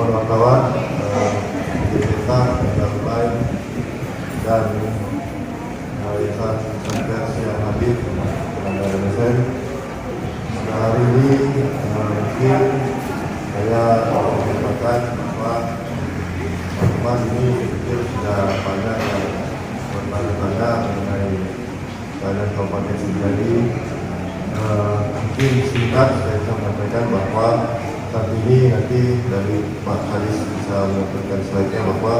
wartawan, kita lain dan yayasan pers yang hadir pada MSN. Pada hari ini mungkin saya menyampaikan bahwa teman-teman ini pikir sudah banyak yang bertanya-tanya mengenai keadaan Kabupaten Sinjai. Mungkin singkat saya bisa menyampaikan bahwa saat ini nanti dari Pak Kadis bisa menyampaikan slide-nya bahwa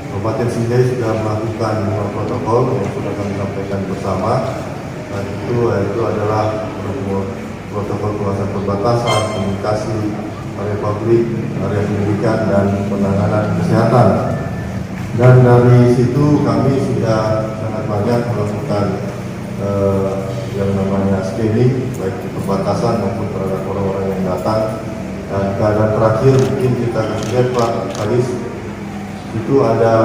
Kabupaten Sinjai sudah melakukan protokol yang sudah kami sampaikan bersama. Dan itu adalah protokol kawasan perbatasan, komunikasi, area publik, area pendidikan, dan penanganan kesehatan. Dan dari situ kami sudah sangat banyak melakukan yang namanya screening, baik di perbatasan maupun terhadap orang-orang yang datang. Dan keadaan terakhir mungkin kita lihat Pak Kadis, itu ada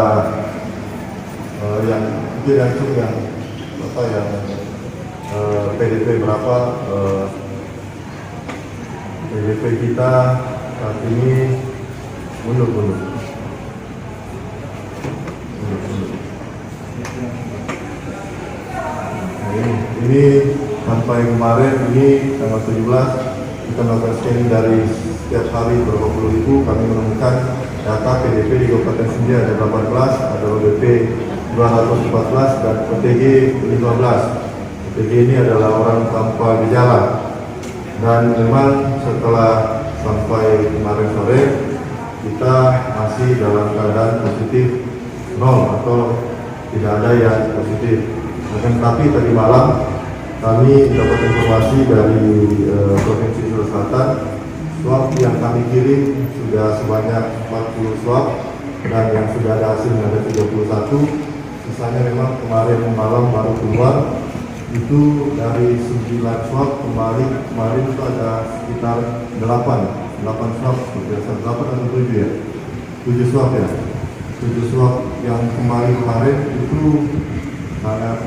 yang mungkin yang apa yang PDP berapa PDP kita saat ini mundur. Ini sampai kemarin ini tanggal 17 kita melakukan scanning dari setiap hari berapa puluh ribu. Kami menemukan data PDP di Kabupaten Sinjai ada 18, ada ODP 214 dan OTG 15. OTG ini adalah orang tanpa gejala. Dan memang setelah sampai kemarin sore kita masih dalam keadaan positif 0 atau tidak ada yang positif. Tapi tadi malam kami dapat informasi dari Provinsi Sulawesi Selatan, swab yang kami kirim sudah sebanyak 40 swab dan yang sudah ada hasilnya ada 31. Sisanya memang kemarin malam baru keluar. Itu dari 9 swab kemarin itu ada sekitar 8 swab, 8 atau 7 ya? 7 swab ya? 7 swab yang kemarin itu sangat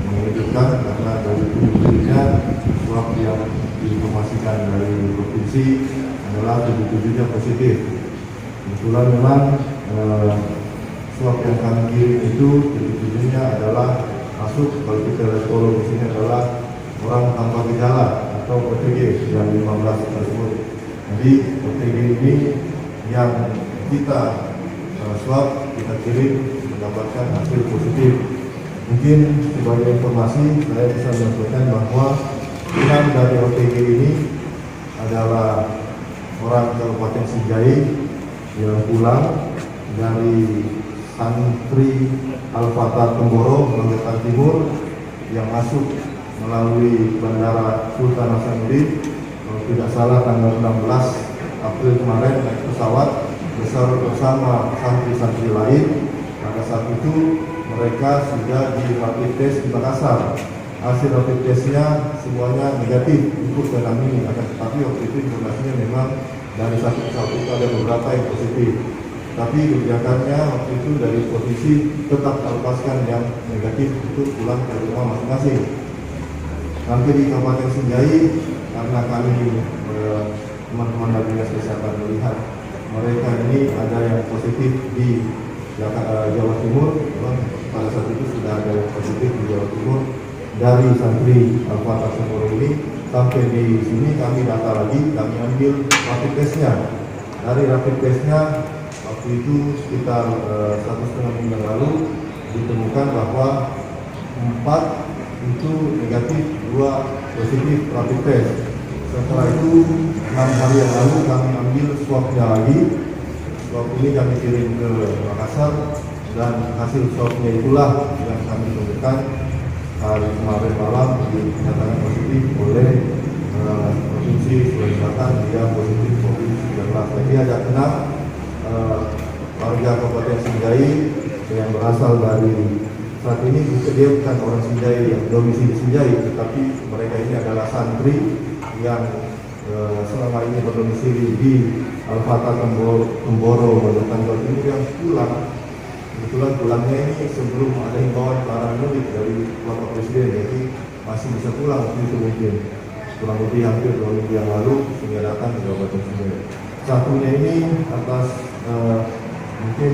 mengejutkan karena dari tujuhnya swab yang diinformasikan dari provinsi adalah 7-7-nya positif. Kebetulan memang swab yang kami kirim itu 7-7-nya adalah masuk, kalau kita lihat kolom di sini adalah orang tanpa gejala atau OTG yang 15 tersebut. Jadi OTG ini yang kita swab, kita kirim mendapatkan hasil positif. Mungkin sebagai informasi saya bisa menyampaikan bahwa 6 dari OTG ini adalah orang Kabupaten Sinjai yang pulang dari santri Al-Fatah Temboro, Magetan Timur, yang masuk melalui Bandara Sultan Hasanuddin, kalau tidak salah tanggal 16 April kemarin naik pesawat bersama santri-santri lain. Pada saat itu mereka sudah di rapid test di Makassar. Hasil rapid testnya semuanya negatif untuk dalam ini, akan tetapi waktu itu informasinya memang dari satu pesawat itu ada beberapa yang positif. Tapi kebijakannya waktu itu dari posisi tetap melepaskan yang negatif untuk pulang ke rumah masing-masing. Nanti di Kabupaten Sinjai, karena kami teman-teman dari Dinas Kesehatan melihat mereka ini ada yang positif di Jawa Timur, pada saat itu sudah ada yang positif di Jawa Timur dari santri Al-Fatah Temboro ini. Sampai di sini kami data lagi, kami ambil rapid testnya. Dari rapid testnya waktu itu sekitar 1,5 minggu yang lalu ditemukan bahwa 4 itu negatif, 2 positif rapid test. Setelah itu 6 hari yang lalu kami ambil swabnya lagi. Swab ini kami kirim ke Makassar dan hasil swabnya itulah yang kami temukan hari kemarin malam dinyatakan positif oleh Provinsi Sulawesi Selatan, dia positif COVID-19. Jadi ada 6 warga Kabupaten Sinjai yang berasal dari, saat ini dia bukan orang Sinjai yang domisili Sinjai, tetapi mereka ini adalah santri yang selama ini berdomisili di Al-Fatah Temboro, Magetan Jawa Timur, yang pulang. Kebetulan pulangnya ini sebelum ada himbauan larangan mudik dari Bapak Presiden, jadi masih bisa pulang waktu itu mungkin kurang lebih hampir 2 minggu yang lalu sehingga datang ke Kabupaten Sinjai. Satunya ini atas mungkin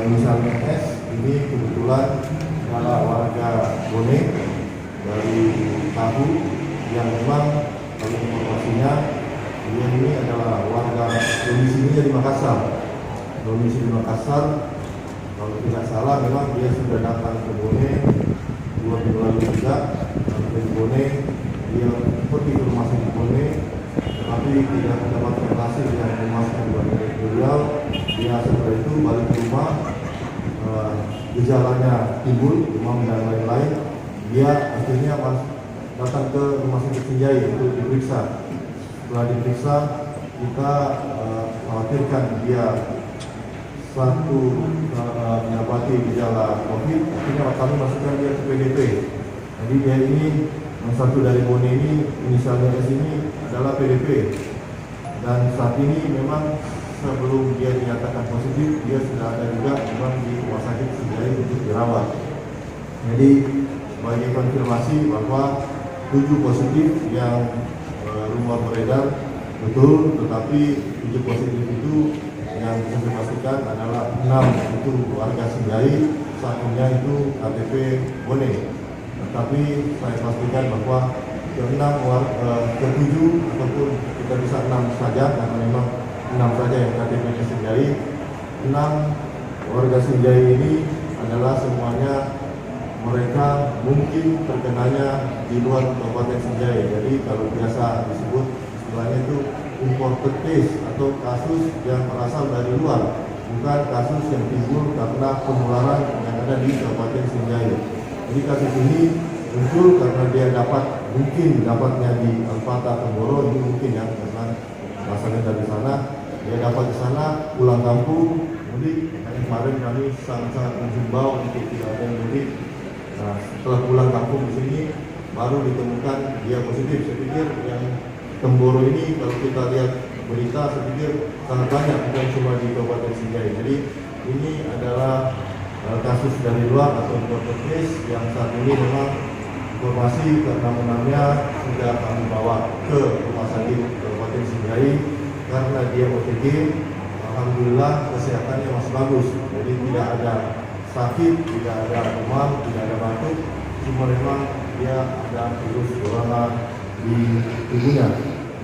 misalnya S ini kebetulan adalah warga Bone dari Tahu yang memang kalau informasinya dia ini adalah warga domisilinya di Makassar. Domisili Makassar, kalau tidak salah memang dia sudah datang ke Bone 2 minggu lalu juga, sampai di Bone dia pergi ke rumah sakit Bone, tetapi tidak mendapatkan hasil yang memuaskan bagi beliau. Dia setelah itu balik ke rumah, gejalanya timbul, demam dan lain-lain. Dia akhirnya datang ke rumah sakit Sinjai untuk diperiksa. Setelah diperiksa, kita khawatirkan dia satu mendapati gejala COVID, akhirnya kami masukkan dia ke PDP. Jadi dia ini yang satu dari Bone ini, inisialnya S ini adalah PDP. Dan saat ini memang sebelum dia dinyatakan positif, dia sudah ada juga memang di rumah sakit Sinjai untuk dirawat. Jadi sebagai konfirmasi bahwa 7 positif yang rumor beredar betul, tetapi 7 positif itu yang bisa dipastikan adalah 6 itu warga Sinjai, satunya itu KTP Bone. Tetapi saya pastikan bahwa ke-7 ataupun kita bisa 6 saja, karena memang 6 saja yang KTP-nya Sinjai. 6 warga Sinjai ini adalah semuanya mereka mungkin terkenanya di luar Kabupaten Sinjai. Jadi kalau biasa disebut istilahnya itu imported case atau kasus yang berasal dari luar, bukan kasus yang timbul karena penularan yang ada di Kabupaten Sinjai. Jadi kasus ini muncul karena dia mungkin dapatnya di Alfata Temboro, ini mungkin ya, karena asalnya dari sana, dia dapat di sana, pulang kampung, mudik. Kemarin kami sangat-sangat menghimbau untuk tidak ada yang mudik. Nah, setelah pulang kampung di sini baru ditemukan dia positif. Saya pikir yang Temboro ini kalau kita lihat berita, saya pikir sangat banyak, bukan cuma di Kabupaten Sinjai. Jadi ini adalah kasus dari luar atau imported case yang saat ini memang informasi ke-6-nya sudah kami bawa ke rumah sakit Kabupaten Sinjai karena dia OTG. Alhamdulillah kesehatannya masih bagus, jadi tidak ada sakit, tidak ada demam, tidak ada batuk, cuma memang dia ada virus corona di tubuhnya.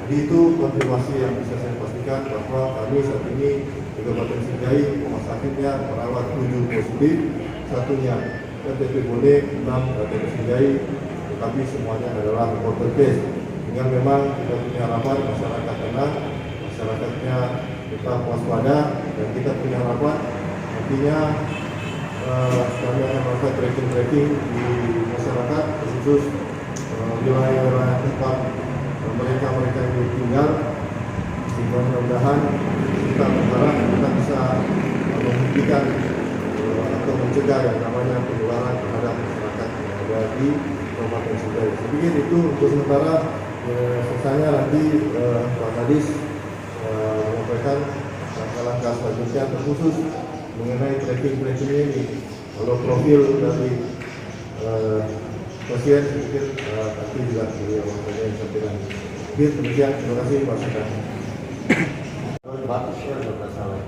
Jadi itu konfirmasi yang bisa saya pastikan bahwa kami saat ini di Kabupaten Sinjai rumah sakitnya merawat 7 positif, satunya KTP Bone, 6 KTP Sinjai, tetapi semuanya adalah imported case. Tinggal memang kita punya harapan masyarakat tenang, masyarakatnya tetap waspada, dan kita punya harapan nantinya kami akan melakukan tracking di masyarakat, khusus wilayah-wilayah tempat mereka yang tinggal, sehingga mudah-mudahan kita berharap kita bisa menghentikan atau mencegah yang namanya penularan terhadap masyarakat yang ada di Kabupaten Sinjai. Saya pikir itu untuk sementara. Sisanya nanti Pak Kadis menyampaikan langkah-langkah selanjutnya terkhusus mengenai tracking ini. Kalau profil dari pasien, saya pikir nanti juga beliau yang sampaikan. Demikian, terima kasih Pak Sedang. Bagus ya, bermasalah.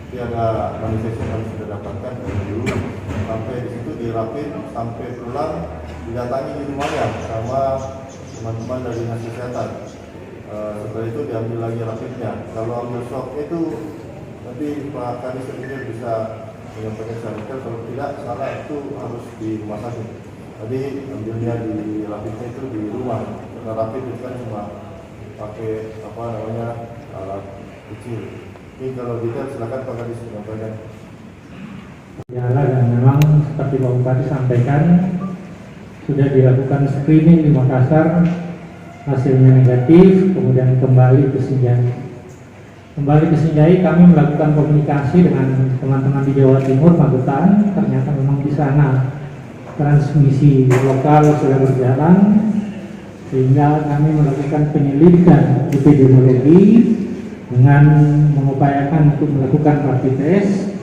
Tapi ada manifest yang kami sudah dapatkan dari dulu, sampai di situ dirapin, sampai pulang didatangi di rumahnya sama teman-teman dari dinas kesehatan. Setelah itu diambil lagi rapidnya. Kalau ambil swab itu nanti Pak Kadis sendiri bisa menyampaikan secara detail. Kalau tidak salah itu harus di rumah sakit. Tadi ambilnya di rapidnya itu di rumah. Karena rapid itu kan cuma pakai alat kecil. Ini kalau detail silakan Pak Kadis menyampaikan. Ya, dan memang seperti Pak Bupati sampaikan, sudah dilakukan screening di Makassar, hasilnya negatif, kemudian kembali ke Sinjai. Kembali ke Sinjai, kami melakukan komunikasi dengan teman-teman di Jawa Timur, Magetan. Ternyata memang di sana transmisi lokal sudah berjalan, sehingga kami melakukan penyelidikan epidemiologi dengan mengupayakan untuk melakukan rapid test.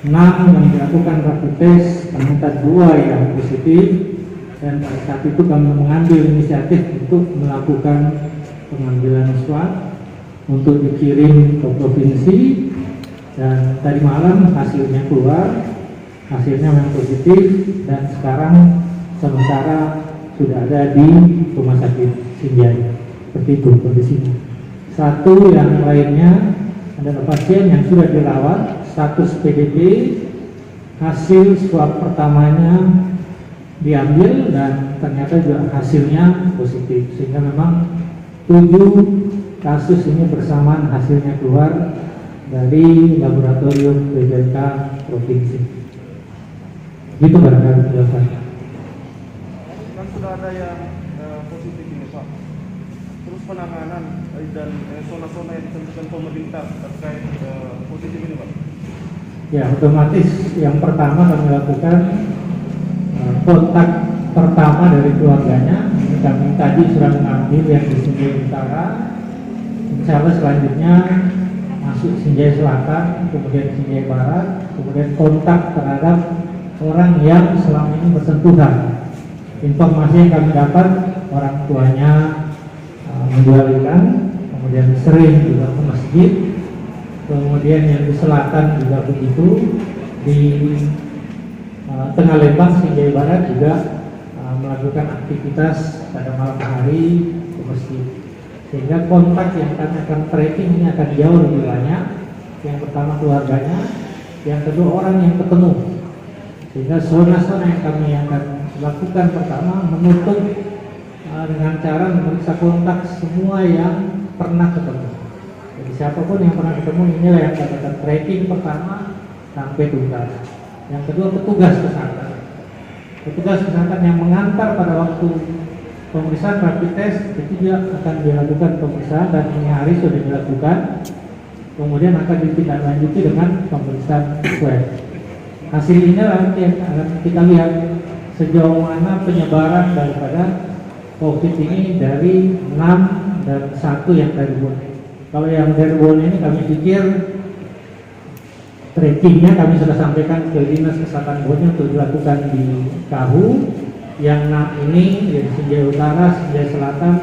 6 yang dilakukan rapid test, ternyata 2 yang positif. Dan pada saat itu kami mengambil inisiatif untuk melakukan pengambilan swab untuk dikirim ke provinsi, dan tadi malam hasilnya keluar, hasilnya memang positif, dan sekarang sementara sudah ada di Rumah Sakit Sinjai. Seperti itu kondisinya. Satu yang lainnya adalah pasien yang sudah dirawat, status PDP, hasil swab pertamanya diambil dan ternyata juga hasilnya positif, sehingga memang 7 kasus ini bersamaan hasilnya keluar dari laboratorium PPK provinsi. Gitu barangkali jawabannya. Kan sudah ada yang positif ini Pak. Terus penanganan dan zona-zona yang ditentukan pemerintah terkait positif ini Pak. Ya, otomatis yang pertama kami lakukan kontak pertama dari keluarganya. Kami tadi sudah mengambil yang di Sinjai Utara, insya Allah selanjutnya masuk Sinjai Selatan, kemudian Sinjai Barat, kemudian kontak terhadap orang yang selama ini bersentuhan. Informasi yang kami dapat, orang tuanya menjual ikan, kemudian sering juga ke masjid, kemudian yang di selatan juga begitu, di Tengah Lembang, Sinjai Barat juga melakukan aktivitas pada malam hari ke masjid. Sehingga kontak yang kami akan tracking ini akan jauh lebih banyak. Yang pertama keluarganya, yang kedua orang yang ketemu. Sehingga zona-zona yang kami akan lakukan pertama menutup dengan cara memeriksa kontak semua yang pernah ketemu. Jadi siapapun yang pernah ketemu, inilah yang kami akan tracking pertama sampai tuntas. Yang kedua petugas kesehatan. Petugas kesehatan yang mengantar pada waktu pemeriksaan rapid test itu juga akan dilakukan pemeriksaan, dan ini hari sudah dilakukan. Kemudian akan ditindaklanjuti dengan pemeriksaan swab. Hasil ini nanti akan kita lihat sejauh mana penyebaran daripada COVID ini dari 6 dan 1 yang dari Bon. Kalau yang dari Bon ini kami pikir trackingnya kami sudah sampaikan ke Dinas Kesehatan Bon untuk dilakukan di Kahu. Yang 6 ini yaitu Sinjai Utara, Sinjai Selatan,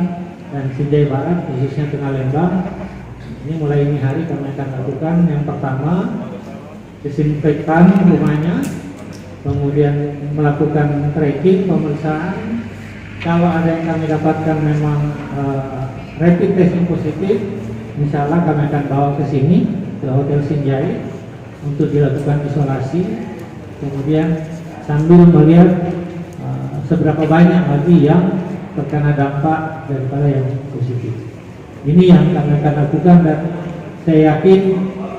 dan Sinjai Barat, khususnya Tengah Lembang. Ini mulai ini hari kami akan lakukan. Yang pertama, disinfektan rumahnya, kemudian melakukan tracking, pemeriksaan. Kalau ada yang kami dapatkan memang rapid test yang positif, insya Allah kami akan bawa ke sini, ke Hotel Sinjai, untuk dilakukan isolasi. Kemudian sambil melihat seberapa banyak lagi yang terkena dampak daripada yang positif. Ini yang kami akan lakukan, dan saya yakin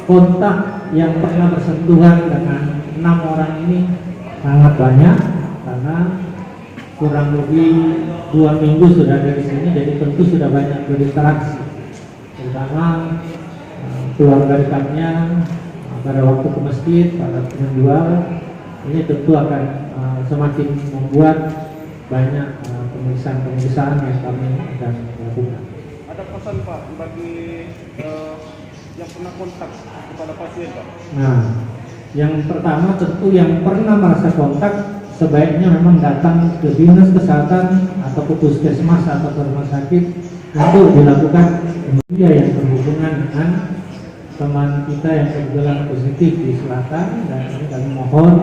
kontak yang pernah bersentuhan dengan 6 orang ini sangat banyak, karena kurang lebih 2 minggu sudah ada di sini, jadi tentu sudah banyak berinteraksi, terutama keluarga dekatnya pada waktu ke masjid, pada penjual. Ini tentu akan semakin membuat banyak pemeriksaan yang kami akan lakukan. Ada pesan Pak bagi yang pernah kontak kepada pasien Pak? Nah, yang pertama tentu yang pernah merasa kontak sebaiknya memang datang ke Dinas Kesehatan atau ke puskesmas atau ke rumah sakit untuk dilakukan media yang berhubungan dengan teman kita yang kebetulan positif di selatan. Dan ini kami mohon,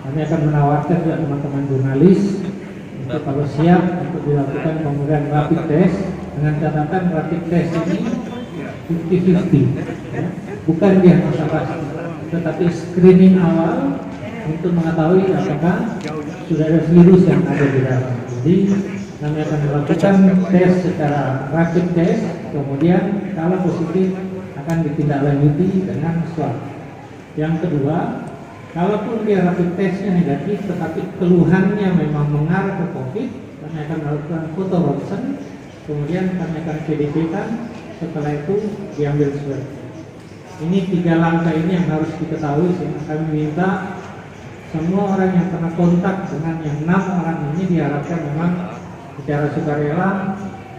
kami akan menawarkan juga teman-teman jurnalis untuk kalau siap untuk dilakukan pemberian rapid test, dengan catatan rapid test ini 50-50 ya. Bukan diagnosa pasti, tetapi screening awal untuk mengetahui apakah sudah ada virus yang ada di dalam. Jadi kami akan melakukan tes secara rapid test, kemudian kalau positif akan ditindaklanjuti dengan swab. Yang kedua, kalaupun dia rapid testnya negatif tetapi keluhannya memang mengarah ke COVID, kami akan melakukan foto ronsen, kemudian kami akan PDP-kan, setelah itu diambil swab. Ini 3 langkah ini yang harus diketahui, sehingga kami minta semua orang yang pernah kontak dengan yang 6 orang ini diharapkan memang secara sukarela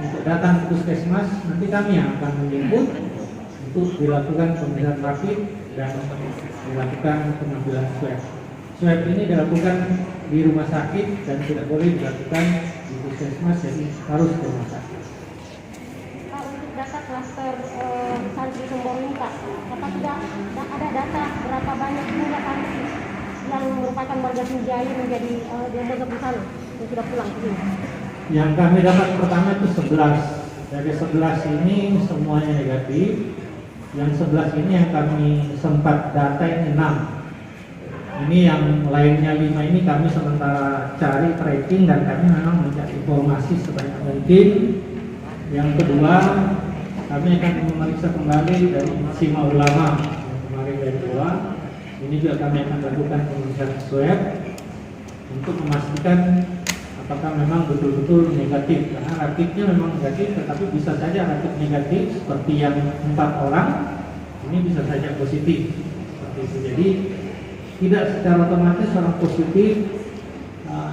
untuk datang ke puskesmas. Nanti kami yang akan menjemput untuk dilakukan pemeriksaan rapid dan dilakukan pengambilan swab. Swab ini dilakukan di rumah sakit dan tidak boleh dilakukan di puskesmas, jadi harus ke rumah sakit. Untuk data klaster yang merupakan warga Sinjai menjadi yang mondok di sana yang sudah pulang ke sini? Yang kami dapat pertama itu 11. Dari 11 ini semuanya negatif. Yang 11 ini yang kami sempat data ini 6. Ini yang lainnya 5 ini kami sementara cari tracking dan kami memang mencari informasi sebanyak mungkin. Yang kedua, kami akan memeriksa kembali dari Ijtima Ulama yang kemarin dari Goa. Ini juga kami akan lakukan pemeriksaan swab untuk memastikan apakah memang betul-betul negatif. Karena rapidnya memang negatif, tetapi bisa saja rapid negatif seperti yang 4 orang ini bisa saja positif. Seperti itu. Jadi tidak secara otomatis orang positif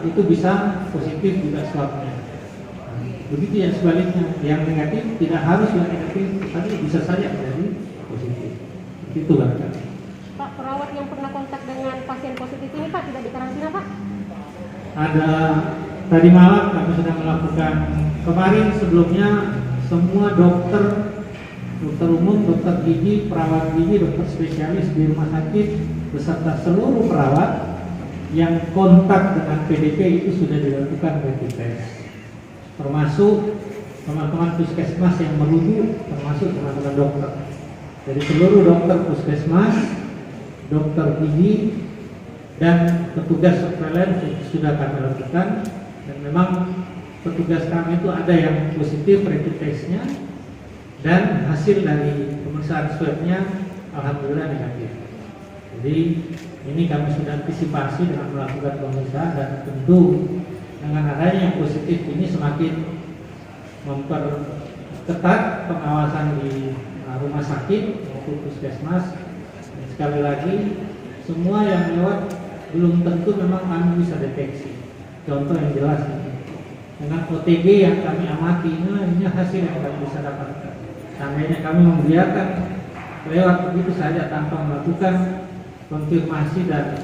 itu bisa positif juga swabnya. Begitu yang sebaliknya, yang negatif tidak harus yang negatif, tetapi bisa saja menjadi positif. Itu kan. Pak, perawat yang pernah kontak dengan pasien positif ini Pak tidak dikarantina Pak? Ada tadi malam kami sudah melakukan, kemarin sebelumnya semua dokter umum, dokter gigi, perawat gigi, dokter spesialis di rumah sakit beserta seluruh perawat yang kontak dengan PDP itu sudah dilakukan rapid test. Termasuk teman-teman puskesmas yang merujuk, termasuk teman-teman dokter. Dari seluruh dokter puskesmas, dokter gigi, dan petugas surveillance itu sudah kami lakukan. Dan memang petugas kami itu ada yang positif rapid testnya, dan hasil dari pemeriksaan swabnya alhamdulillah negatif. Jadi ini kami sudah antisipasi dengan melakukan pemeriksaan, dan tentu dengan adanya yang positif ini semakin memperketat pengawasan di rumah sakit maupun puskesmas. Dan sekali lagi, semua yang lewat belum tentu memang kami bisa deteksi. Contoh yang jelas dengan OTG yang kami amati, ini hasil yang kami bisa dapatkan. Seandainya kami membiarkan lewat begitu saja tanpa melakukan konfirmasi dan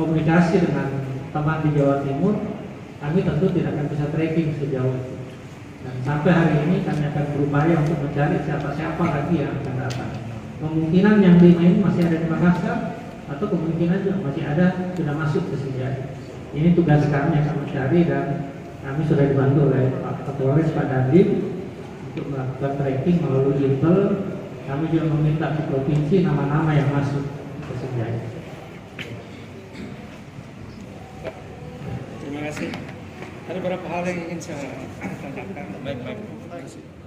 komunikasi dengan teman di Jawa Timur, kami tentu tidak akan bisa tracking sejauh itu. Dan sampai hari ini kami akan berupaya untuk mencari siapa-siapa lagi yang akan datang. Kemungkinan yang 5 ini masih ada di Makassar, atau kemungkinan juga masih ada sudah masuk ke Sinjai. Ini tugas kami yang kami cari, dan kami sudah dibantu oleh Pak Kapolres, Pak Dandim, untuk melakukan tracking melalui Intel. Kami juga meminta ke provinsi nama-nama yang masuk ke Sinjai. Terima kasih. Ada beberapa hal yang ingin saya tanyakan. Baik.